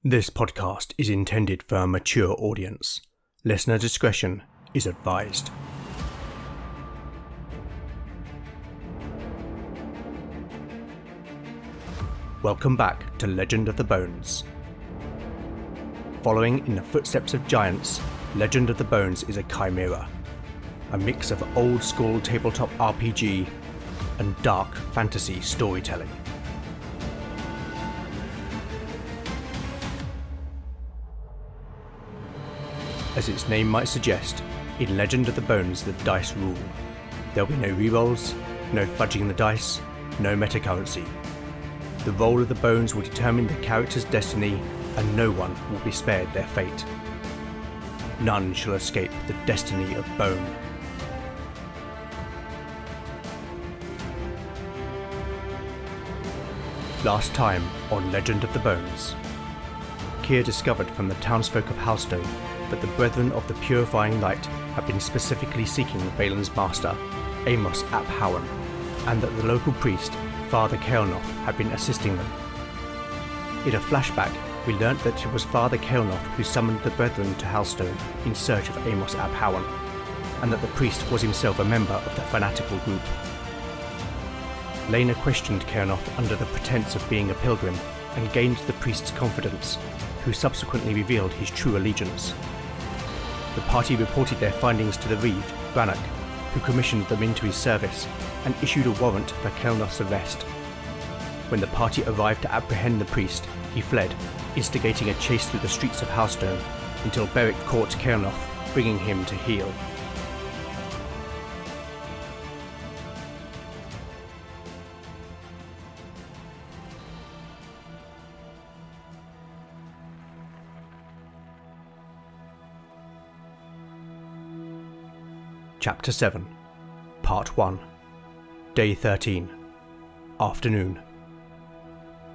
This podcast is intended for a mature audience. Listener discretion is advised. Welcome back to Legend of the Bones. Following in the footsteps of giants, Legend of the Bones is a chimera, a mix of old-school tabletop RPG and dark fantasy storytelling. As its name might suggest, in Legend of the Bones the dice rule. There'll be no rerolls, no fudging the dice, no metacurrency. The roll of the bones will determine the character's destiny, and no one will be spared their fate. None shall escape the destiny of bone. Last time on Legend of the Bones. Keir discovered from the townsfolk of Halstone that the Brethren of the Purifying Light had been specifically seeking Valen's master, Amos ap Howard, and that the local priest, Father Kael'noth, had been assisting them. In a flashback, we learnt that it was Father Kael'noth who summoned the Brethren to Halstone in search of Amos ap Howard, and that the priest was himself a member of the fanatical group. Lena questioned Kael'noth under the pretense of being a pilgrim, and gained the priest's confidence, who subsequently revealed his true allegiance. The party reported their findings to the Reeve, Brannock, who commissioned them into his service and issued a warrant for Kael'noth's arrest. When the party arrived to apprehend the priest, he fled, instigating a chase through the streets of Halstone until Beric caught Kael'noth, bringing him to heel. Chapter 7, Part 1, Day 13, Afternoon.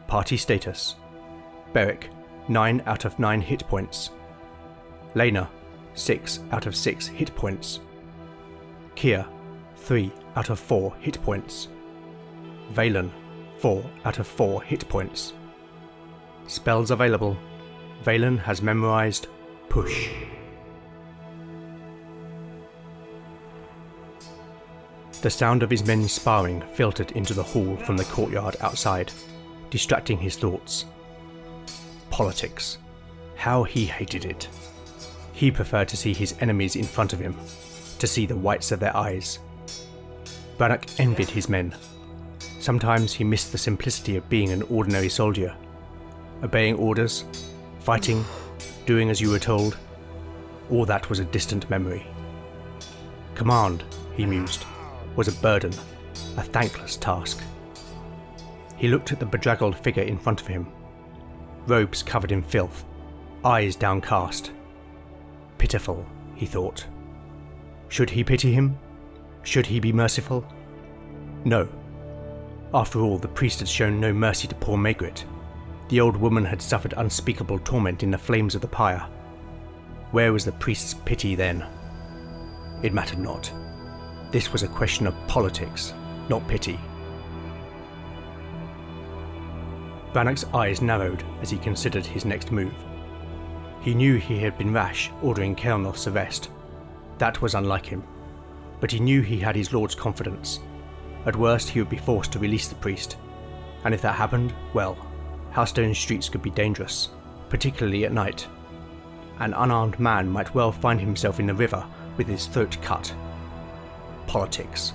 Party status: Beric, 9 out of 9 hit points. Lena, 6 out of 6 hit points. Keir, 3 out of 4 hit points. Valen, 4 out of 4 hit points. Spells available: Valen has memorized Push. The sound of his men sparring filtered into the hall from the courtyard outside, distracting his thoughts. Politics. How he hated it. He preferred to see his enemies in front of him, to see the whites of their eyes. Brannock envied his men. Sometimes he missed the simplicity of being an ordinary soldier. Obeying orders, fighting, doing as you were told. All that was a distant memory. Command, he mused, was a burden, a thankless task. He looked at the bedraggled figure in front of him. Robes covered in filth, eyes downcast. Pitiful, he thought. Should he pity him? Should he be merciful? No. After all, the priest had shown no mercy to poor Maigret. The old woman had suffered unspeakable torment in the flames of the pyre. Where was the priest's pity then? It mattered not. This was a question of politics, not pity. Brannock's eyes narrowed as he considered his next move. He knew he had been rash ordering Kael'noth's arrest. That was unlike him. But he knew he had his lord's confidence. At worst, he would be forced to release the priest. And if that happened, well, Halstone's streets could be dangerous, particularly at night. An unarmed man might well find himself in the river with his throat cut. Politics.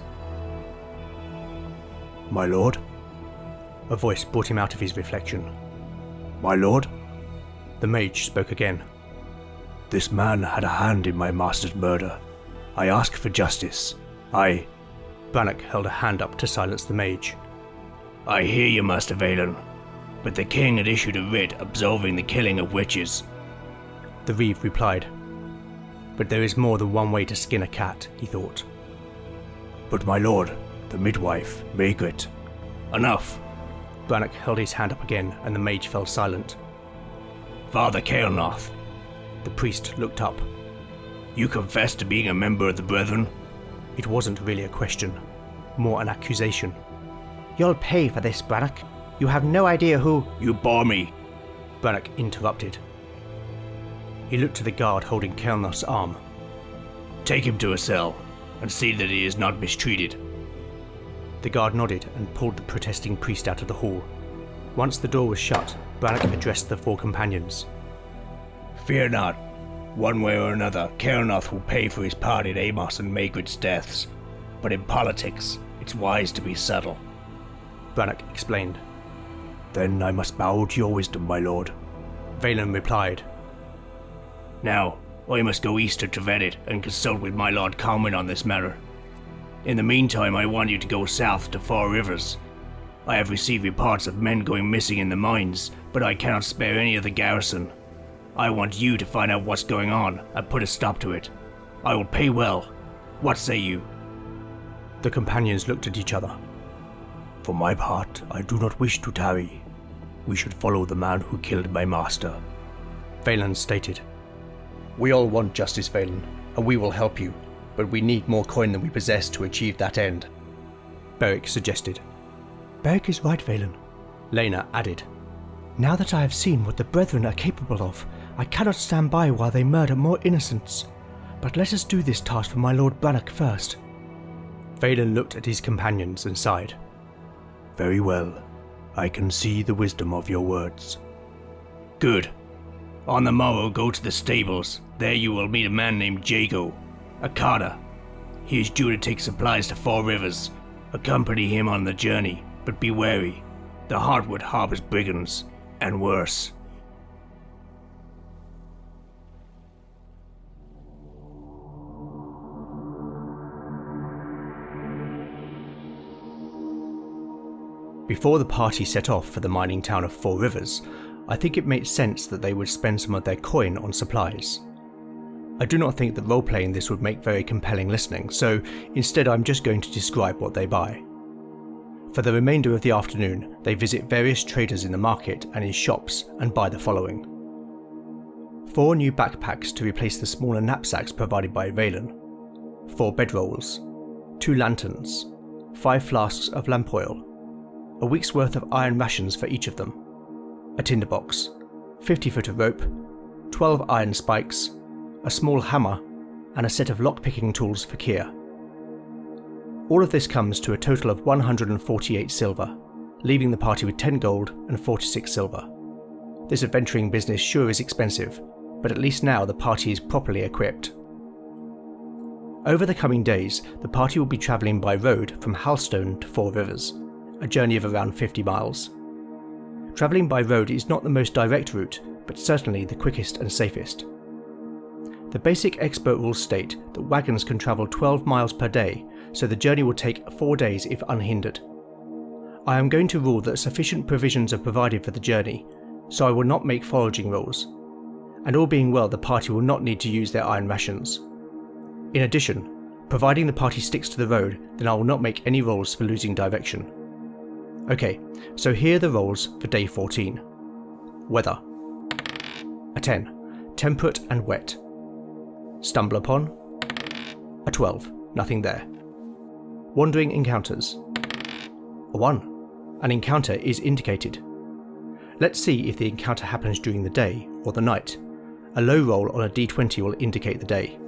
My lord? A voice brought him out of his reflection. My lord? The mage spoke again. This man had a hand in my master's murder. I ask for justice. Brannock held a hand up to silence the mage. I hear you, Master Valen, but the king had issued a writ absolving the killing of witches. The Reeve replied. But there is more than one way to skin a cat, he thought. But my lord, the midwife, Maigret. Enough. Brannock held his hand up again, and the mage fell silent. Father Kael'noth. The priest looked up. You confess to being a member of the Brethren? It wasn't really a question, more an accusation. You'll pay for this, Brannock. You have no idea who... You bore me. Brannock interrupted. He looked to the guard holding Kelnoth's arm. Take him to a cell, and see that he is not mistreated. The guard nodded and pulled the protesting priest out of the hall. Once the door was shut, Brannock addressed the 4 companions. Fear not. One way or another, Kelnoth will pay for his part in Amos and Magrit's deaths. But in politics, it's wise to be subtle. Brannock explained. Then I must bow to your wisdom, my lord. Valen replied. Now, I must go east to Tvedet and consult with my Lord Kalman on this matter. In the meantime, I want you to go south to Four Rivers. I have received reports of men going missing in the mines, but I cannot spare any of the garrison. I want you to find out what's going on and put a stop to it. I will pay well. What say you? The companions looked at each other. For my part, I do not wish to tarry. We should follow the man who killed my master. Valen stated. We all want justice, Valen, and we will help you, but we need more coin than we possess to achieve that end. Beric suggested. Beric is right, Valen. Lena added. Now that I have seen what the Brethren are capable of, I cannot stand by while they murder more innocents. But let us do this task for my Lord Brannock first. Valen looked at his companions and sighed. Very well. I can see the wisdom of your words. Good. On the morrow, go to the stables. There you will meet a man named Jago, a carter. He is due to take supplies to Four Rivers. Accompany him on the journey, but be wary. The Heartwood harbors brigands, and worse. Before the party set off for the mining town of Four Rivers, I think it made sense that they would spend some of their coin on supplies. I do not think that role-playing this would make very compelling listening, so instead I'm just going to describe what they buy. For the remainder of the afternoon, they visit various traders in the market and in shops and buy the following. 4 new backpacks to replace the smaller knapsacks provided by Valen, 4 bedrolls, 2 lanterns, 5 flasks of lamp oil, a week's worth of iron rations for each of them, a tinderbox, 50 foot of rope, 12 iron spikes, a small hammer, and a set of lock-picking tools for Kier. All of this comes to a total of 148 silver, leaving the party with 10 gold and 46 silver. This adventuring business sure is expensive, but at least now the party is properly equipped. Over the coming days, the party will be travelling by road from Halstone to Four Rivers, a journey of around 50 miles. Travelling by road is not the most direct route, but certainly the quickest and safest. The basic expert rules state that wagons can travel 12 miles per day, so the journey will take 4 days if unhindered. I am going to rule that sufficient provisions are provided for the journey, so I will not make foraging rolls, and all being well the party will not need to use their iron rations. In addition, providing the party sticks to the road, then I will not make any rolls for losing direction. Okay, so here are the rolls for day 14. Weather. A 10, temperate and wet. Stumble upon. A 12, nothing there. Wandering encounters. A 1, an encounter is indicated. Let's see if the encounter happens during the day or the night. A low roll on a d20 will indicate the day.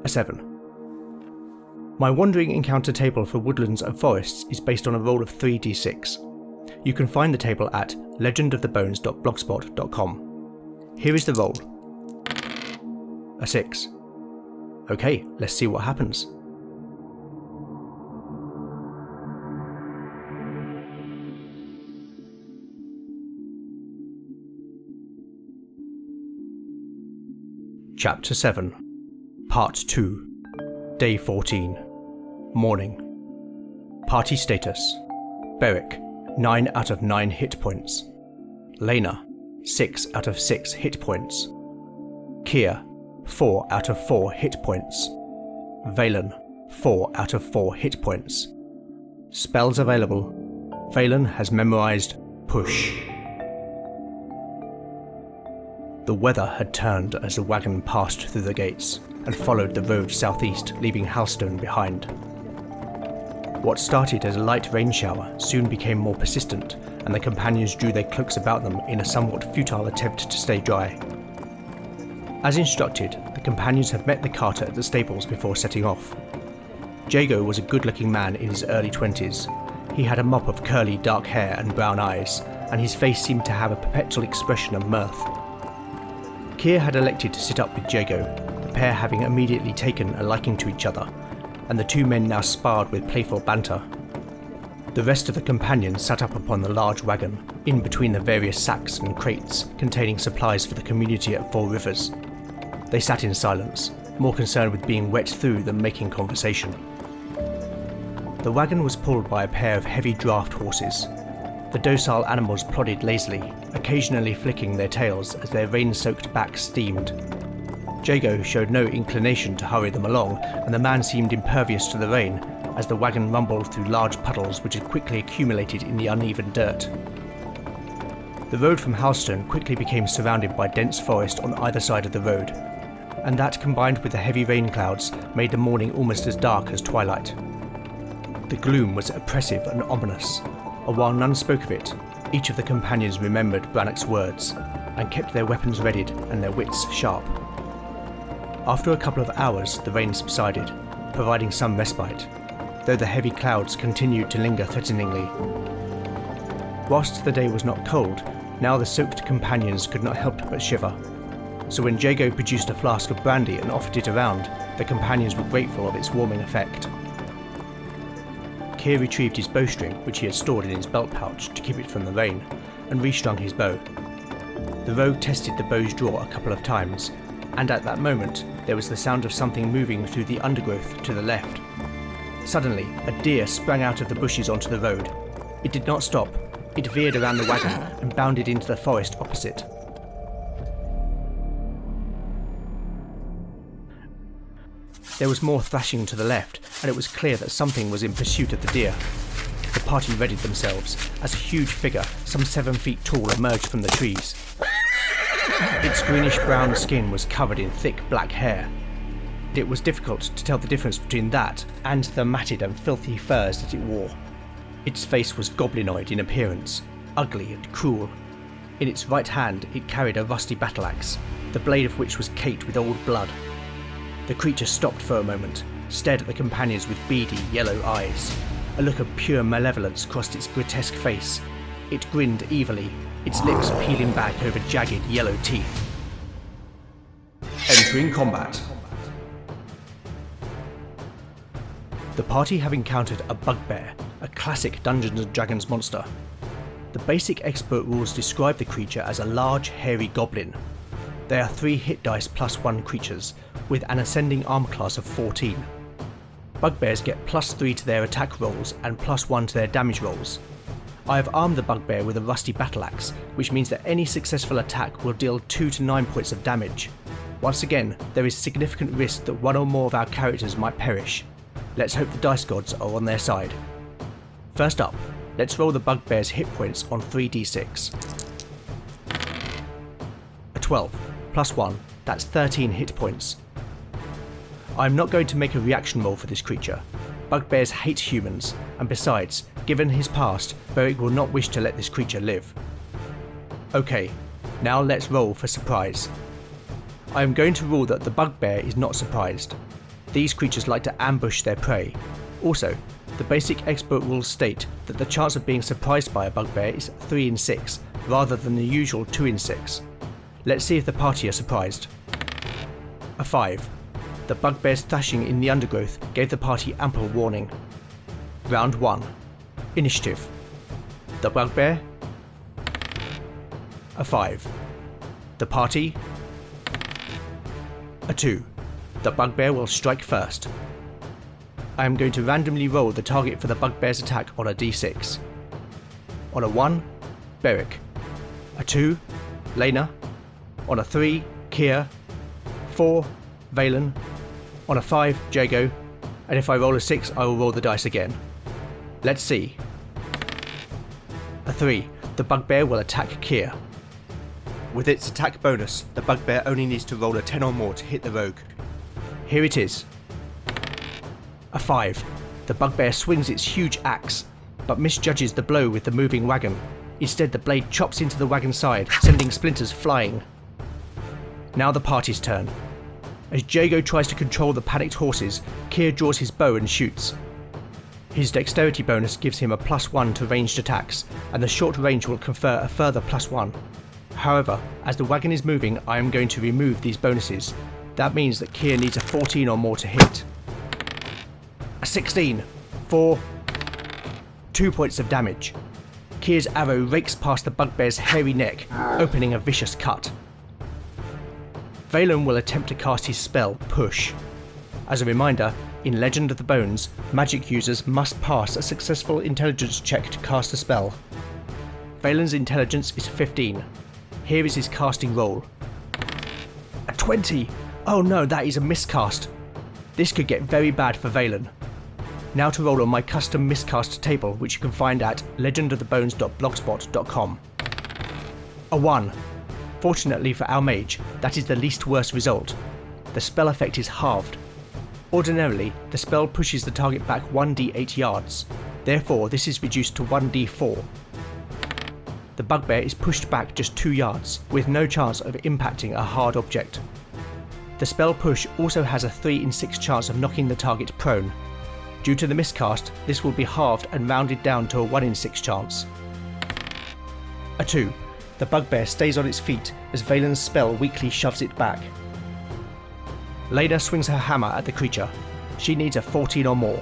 A 7. My wandering encounter table for woodlands and forests is based on a roll of 3d6. You can find the table at legendofthebones.blogspot.com. Here is the roll. A 6. Okay, let's see what happens. Chapter 7, Part 2, Day 14, Morning. Party status: Beric, 9 out of 9 hit points. Lena, 6 out of 6 hit points. Kier, 4 out of 4 hit points. Valen, 4 out of 4 hit points. Spells available. Valen has memorized Push. The weather had turned as the wagon passed through the gates and followed the road southeast, leaving Halstone behind. What started as a light rain shower soon became more persistent, and the companions drew their cloaks about them in a somewhat futile attempt to stay dry. As instructed, the companions had met the carter at the stables before setting off. Jago was a good-looking man in his early 20s. He had a mop of curly dark hair and brown eyes, and his face seemed to have a perpetual expression of mirth. Keir had elected to sit up with Jago, the pair having immediately taken a liking to each other, and the two men now sparred with playful banter. The rest of the companions sat up upon the large wagon, in between the various sacks and crates containing supplies for the community at Four Rivers. They sat in silence, more concerned with being wet through than making conversation. The wagon was pulled by a pair of heavy draft horses. The docile animals plodded lazily, occasionally flicking their tails as their rain-soaked backs steamed. Jago showed no inclination to hurry them along, and the man seemed impervious to the rain as the wagon rumbled through large puddles which had quickly accumulated in the uneven dirt. The road from Halstone quickly became surrounded by dense forest on either side of the road, and that combined with the heavy rain clouds made the morning almost as dark as twilight. The gloom was oppressive and ominous, and while none spoke of it, each of the companions remembered Brannock's words, and kept their weapons readied and their wits sharp. After a couple of hours the rain subsided, providing some respite, though the heavy clouds continued to linger threateningly. Whilst the day was not cold, now the soaked companions could not help but shiver, so when Jago produced a flask of brandy and offered it around, the companions were grateful of its warming effect. Keir retrieved his bowstring, which he had stored in his belt pouch to keep it from the rain, and restrung his bow. The rogue tested the bow's draw a couple of times, and at that moment there was the sound of something moving through the undergrowth to the left. Suddenly, a deer sprang out of the bushes onto the road. It did not stop. It veered around the wagon and bounded into the forest opposite. There was more thrashing to the left, and it was clear that something was in pursuit of the deer. The party readied themselves as a huge figure, some 7 feet tall, emerged from the trees. Its greenish-brown skin was covered in thick black hair. It was difficult to tell the difference between that and the matted and filthy furs that it wore. Its face was goblinoid in appearance, ugly and cruel. In its right hand it carried a rusty battle-axe, the blade of which was caked with old blood. The creature stopped for a moment, stared at the companions with beady yellow eyes. A look of pure malevolence crossed its grotesque face. It grinned evilly, its lips peeling back over jagged yellow teeth. Entering combat. The party have encountered a bugbear, a classic Dungeons & Dragons monster. The basic expert rules describe the creature as a large, hairy goblin. They are 3 hit dice plus 1 creatures, with an ascending armor class of 14. Bugbears get +3 to their attack rolls and +1 to their damage rolls. I have armed the bugbear with a rusty battle-axe, which means that any successful attack will deal 2 to 9 points of damage. Once again, there is significant risk that one or more of our characters might perish. Let's hope the dice gods are on their side. First up, let's roll the bugbear's hit points on 3d6. A 12, +1, that's 13 hit points. I'm not going to make a reaction roll for this creature. Bugbears hate humans, and besides, given his past, Beric will not wish to let this creature live. Okay, now let's roll for surprise. I am going to rule that the bugbear is not surprised. These creatures like to ambush their prey. Also, the basic expert rules state that the chance of being surprised by a bugbear is 3 in 6, rather than the usual 2 in 6. Let's see if the party are surprised. A 5. The bugbear's thrashing in the undergrowth gave the party ample warning. Round 1. Initiative. The bugbear. A 5. The party. A 2. The bugbear will strike first. I am going to randomly roll the target for the bugbear's attack on a d6. On a 1, Beric. A 2, Lena. On a 3, Keir. 4, Valen. On a 5, Jago. And if I roll a 6, I will roll the dice again. Let's see. A 3, the bugbear will attack Keir. With its attack bonus, the bugbear only needs to roll a 10 or more to hit the rogue. Here it is. A 5. The bugbear swings its huge axe, but misjudges the blow with the moving wagon. Instead, the blade chops into the wagon's side, sending splinters flying. Now the party's turn. As Jago tries to control the panicked horses, Keir draws his bow and shoots. His dexterity bonus gives him a +1 to ranged attacks, and the short range will confer a further +1. However, as the wagon is moving, I am going to remove these bonuses. That means that Keir needs a 14 or more to hit. A 16, 4, 2 points of damage. Keir's arrow rakes past the bugbear's hairy neck, opening a vicious cut. Valen will attempt to cast his spell, Push. As a reminder, in Legend of the Bones, magic users must pass a successful intelligence check to cast a spell. Valen's intelligence is 15. Here is his casting roll. A 20! Oh no, that is a miscast. This could get very bad for Valen. Now to roll on my custom miscast table, which you can find at legendofthebones.blogspot.com. A 1. Fortunately for our mage, that is the least worst result. The spell effect is halved. Ordinarily, the spell pushes the target back 1d8 yards, therefore this is reduced to 1d4. The bugbear is pushed back just 2 yards, with no chance of impacting a hard object. The spell Push also has a 3 in 6 chance of knocking the target prone. Due to the miscast, this will be halved and rounded down to a 1 in 6 chance. A 2. The bugbear stays on its feet as Valen's spell weakly shoves it back. Lena swings her hammer at the creature. She needs a 14 or more.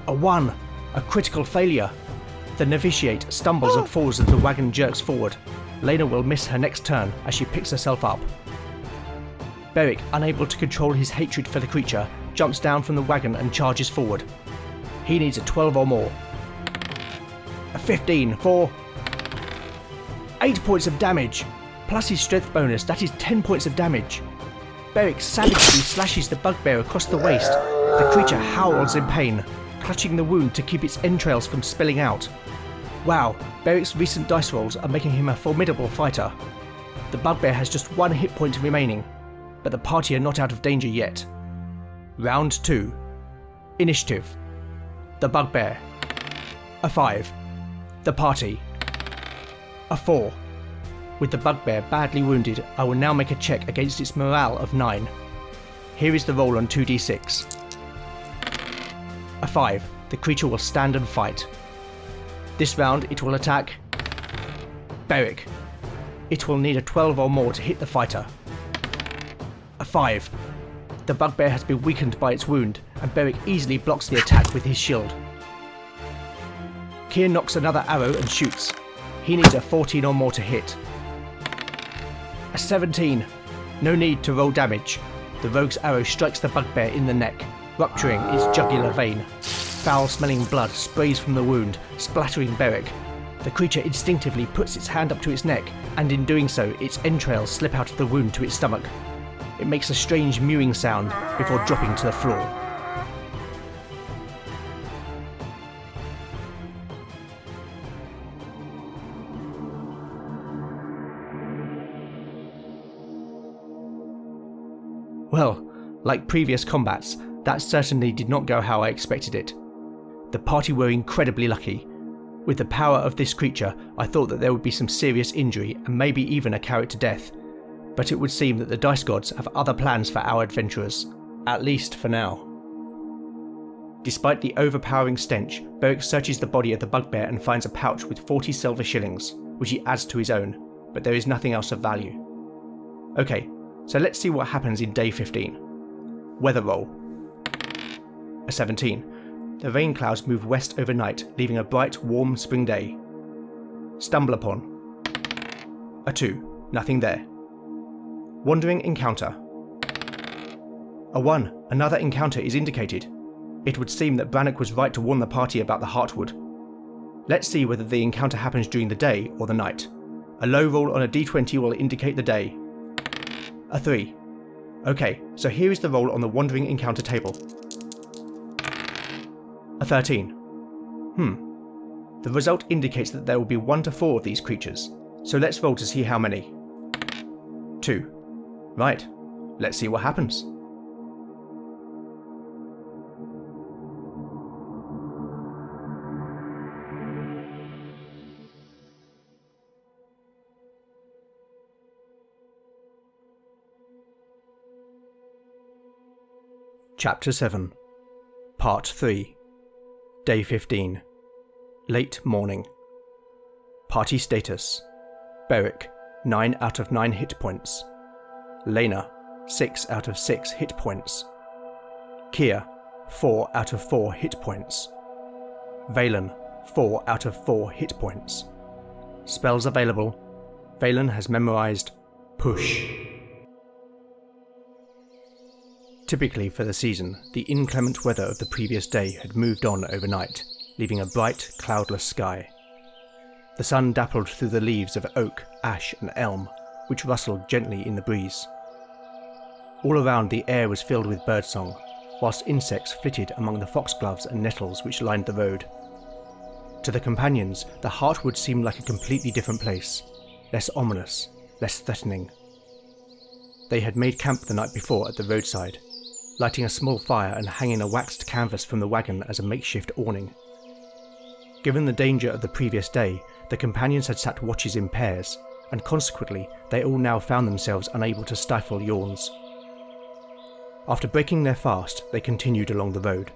A 1! A critical failure! The novitiate stumbles and falls as the wagon jerks forward. Lena will miss her next turn as she picks herself up. Beric, unable to control his hatred for the creature, jumps down from the wagon and charges forward. He needs a 12 or more. A 15 for 8 points of damage, plus his strength bonus, that is 10 points of damage. Beric savagely slashes the bugbear across the waist. The creature howls in pain, clutching the wound to keep its entrails from spilling out. Wow, Beric's recent dice rolls are making him a formidable fighter. The bugbear has just 1 hit point remaining, but the party are not out of danger yet. Round 2. Initiative. The bugbear. A 5. The party. A 4. With the bugbear badly wounded, I will now make a check against its morale of 9. Here is the roll on 2d6. A 5. The creature will stand and fight. This round it will attack Beric. It will need a 12 or more to hit the fighter. A 5. The bugbear has been weakened by its wound, and Beric easily blocks the attack with his shield. Keir knocks another arrow and shoots. He needs a 14 or more to hit. A 17. No need to roll damage. The rogue's arrow strikes the bugbear in the neck, rupturing its jugular vein. Foul-smelling blood sprays from the wound, splattering Beric. The creature instinctively puts its hand up to its neck, and in doing so, its entrails slip out of the wound to its stomach. It makes a strange mewing sound before dropping to the floor. Well, like previous combats, that certainly did not go how I expected it. The party were incredibly lucky. With the power of this creature, I thought that there would be some serious injury and maybe even a character death, but it would seem that the dice gods have other plans for our adventurers, at least for now. Despite the overpowering stench, Beric searches the body of the bugbear and finds a pouch with 40 silver shillings, which he adds to his own, but there is nothing else of value. Okay, so let's see what happens in day 15. Weather roll. A 17. The rain clouds move west overnight, leaving a bright, warm spring day. Stumble upon. A 2. Nothing there. Wandering encounter. A 1. Another encounter is indicated. It would seem that Brannock was right to warn the party about the Heartwood. Let's see whether the encounter happens during the day or the night. A low roll on a d20 will indicate the day. A 3. Okay, so here is the roll on the wandering encounter table. A 13. The result indicates that there will be 1 to 4 of these creatures, so let's roll to see how many. 2. Right, let's see what happens. Chapter 7, Part 3, Day 15, Late Morning. Party status: Beric, 9 out of 9 hit points. Lena, 6 out of 6 hit points. Kia, 4 out of 4 hit points. Valen, 4 out of 4 hit points. Spells available: Valen has memorized Push. Typically for the season, the inclement weather of the previous day had moved on overnight, leaving a bright, cloudless sky. The sun dappled through the leaves of oak, ash and elm, which rustled gently in the breeze. All around the air was filled with birdsong, whilst insects flitted among the foxgloves and nettles which lined the road. To the companions, the Heartwood seemed like a completely different place, less ominous, less threatening. They had made camp the night before at the roadside, lighting a small fire and hanging a waxed canvas from the wagon as a makeshift awning. Given the danger of the previous day, the companions had sat watches in pairs, and consequently they all now found themselves unable to stifle yawns. After breaking their fast, they continued along the road,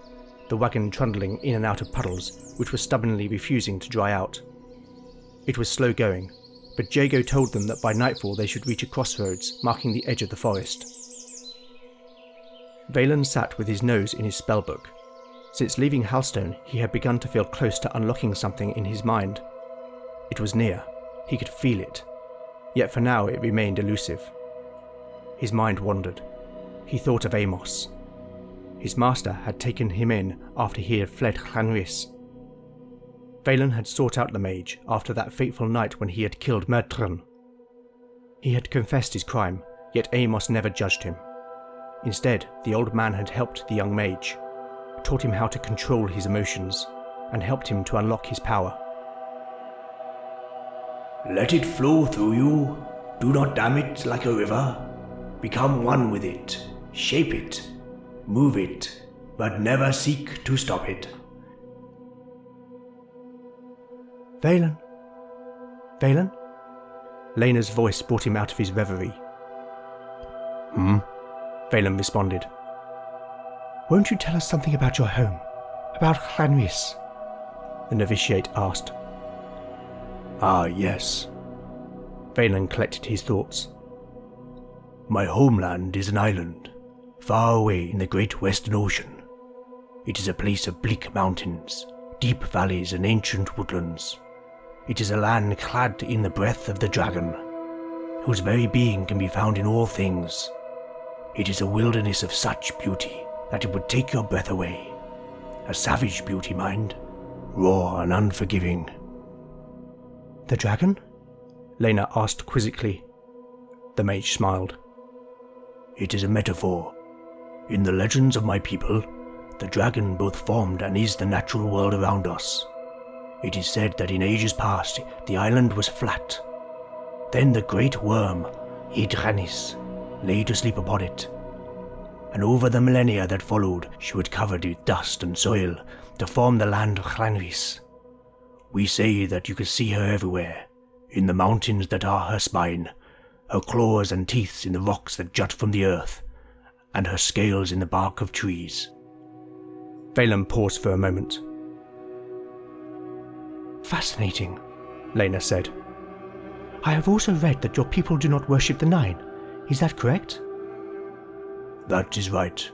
the wagon trundling in and out of puddles which were stubbornly refusing to dry out. It was slow going, but Jago told them that by nightfall they should reach a crossroads marking the edge of the forest. Valen sat with his nose in his spellbook. Since leaving Halstone, he had begun to feel close to unlocking something in his mind. It was near, he could feel it, yet for now it remained elusive. His mind wandered. He thought of Amos. His master had taken him in after he had fled Llanrhys. Valen had sought out the mage after that fateful night when he had killed Myrddin. He had confessed his crime, yet Amos never judged him. Instead, the old man had helped the young mage, taught him how to control his emotions, and helped him to unlock his power. Let it flow through you. Do not dam it like a river. Become one with it. Shape it. Move it. But never seek to stop it. Valen? Valen? Lena's voice brought him out of his reverie. Valen responded. Won't you tell us something about your home? About Llanrhys? The novitiate asked. Ah, yes. Valen collected his thoughts. My homeland is an island, far away in the great western ocean. It is a place of bleak mountains, deep valleys and ancient woodlands. It is a land clad in the breath of the dragon, whose very being can be found in all things. It is a wilderness of such beauty that it would take your breath away. A savage beauty, mind, raw and unforgiving. The dragon? Lena asked quizzically. The mage smiled. It is a metaphor. In the legends of my people, the dragon both formed and is the natural world around us. It is said that in ages past, the island was flat. Then the great worm, Yggdranis, lay to sleep upon it. And over the millennia that followed, she was covered with dust and soil to form the land of Llanrhys. We say that you can see her everywhere, in the mountains that are her spine, her claws and teeth in the rocks that jut from the earth, and her scales in the bark of trees. Valen paused for a moment. Fascinating, Lena said. I have also read that your people do not worship the Nine. Is that correct? That is right.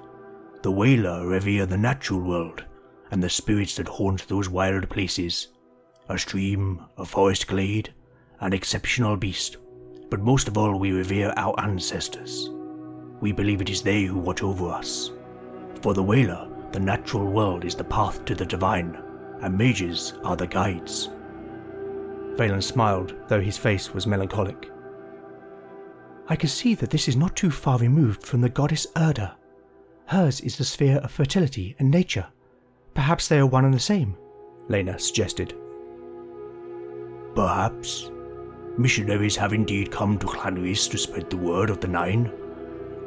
The Wailer revere the natural world, and the spirits that haunt those wild places. A stream, a forest glade, an exceptional beast. But most of all we revere our ancestors. We believe it is they who watch over us. For the Wailer, the natural world is the path to the divine, and mages are the guides. Valen smiled, though his face was melancholic. I can see that this is not too far removed from the goddess Erda. Hers is the sphere of fertility and nature. Perhaps they are one and the same, Lena suggested. Perhaps. Missionaries have indeed come to Llanrhys to spread the word of the Nine.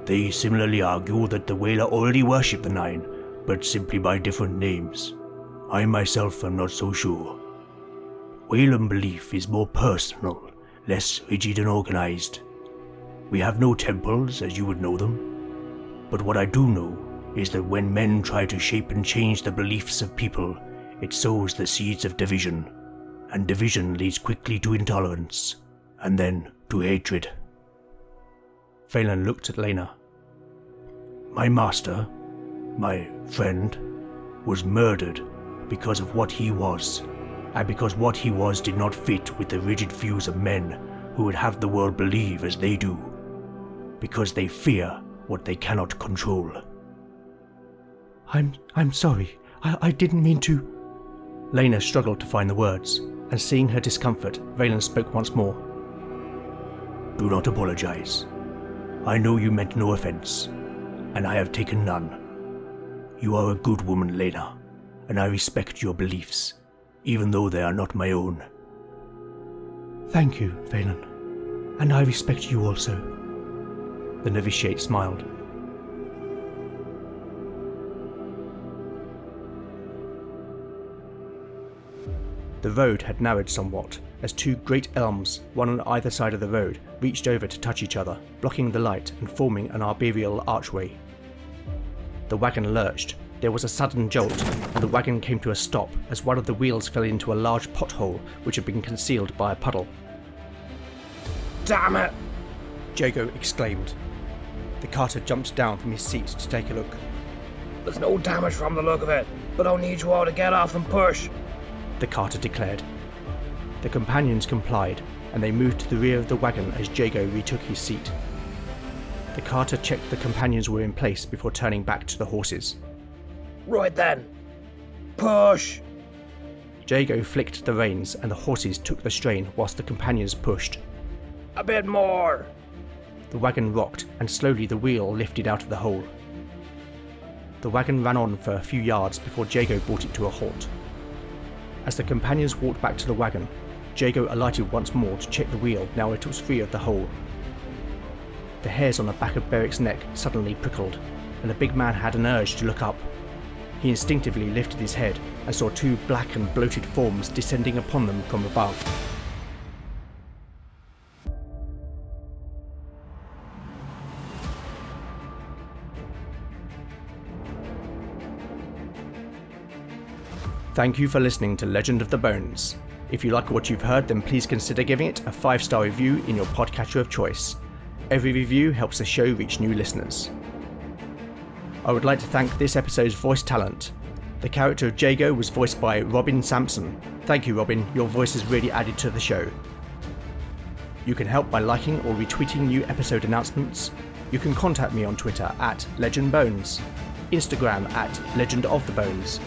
They similarly argue that the Wailer already worship the Nine, but simply by different names. I myself am not so sure. Wailan belief is more personal, less rigid and organized. We have no temples as you would know them, but what I do know is that when men try to shape and change the beliefs of people, it sows the seeds of division, and division leads quickly to intolerance, and then to hatred. Valen looked at Lena. My master, my friend, was murdered because of what he was, and because what he was did not fit with the rigid views of men who would have the world believe as they do, because they fear what they cannot control. I'm sorry. I didn't mean to... Lena struggled to find the words, and seeing her discomfort, Valen spoke once more. Do not apologize. I know you meant no offense, and I have taken none. You are a good woman, Lena, and I respect your beliefs, even though they are not my own. Thank you, Valen. And I respect you also. The novitiate smiled. The road had narrowed somewhat, as two great elms, one on either side of the road, reached over to touch each other, blocking the light and forming an arboreal archway. The wagon lurched. There was a sudden jolt, and the wagon came to a stop as one of the wheels fell into a large pothole which had been concealed by a puddle. Damn it! Jago exclaimed. The carter jumped down from his seat to take a look. There's no damage from the look of it, but I'll need you all to get off and push. The carter declared. The companions complied, and they moved to the rear of the wagon as Jago retook his seat. The carter checked the companions were in place before turning back to the horses. Right then. Push! Jago flicked the reins and the horses took the strain whilst the companions pushed. A bit more! The wagon rocked and slowly the wheel lifted out of the hole. The wagon ran on for a few yards before Jago brought it to a halt. As the companions walked back to the wagon, Jago alighted once more to check the wheel now it was free of the hole. The hairs on the back of Beric's neck suddenly prickled, and the big man had an urge to look up. He instinctively lifted his head and saw two black and bloated forms descending upon them from above. Thank you for listening to Legend of the Bones. If you like what you've heard, then please consider giving it a 5-star review in your podcatcher of choice. Every review helps the show reach new listeners. I would like to thank this episode's voice talent. The character of Jago was voiced by Robin Sampson. Thank you, Robin, your voice has really added to the show. You can help by liking or retweeting new episode announcements. You can contact me on Twitter at LegendBones, Instagram at LegendOfTheBones,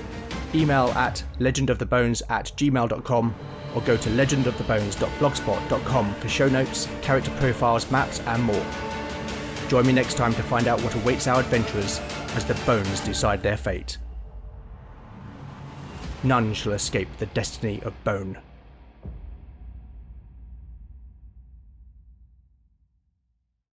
email at legendofthebones@gmail.com, or go to legendofthebones.blogspot.com for show notes, character profiles, maps and more. Join me next time to find out what awaits our adventurers as the bones decide their fate. None shall escape the destiny of Bone.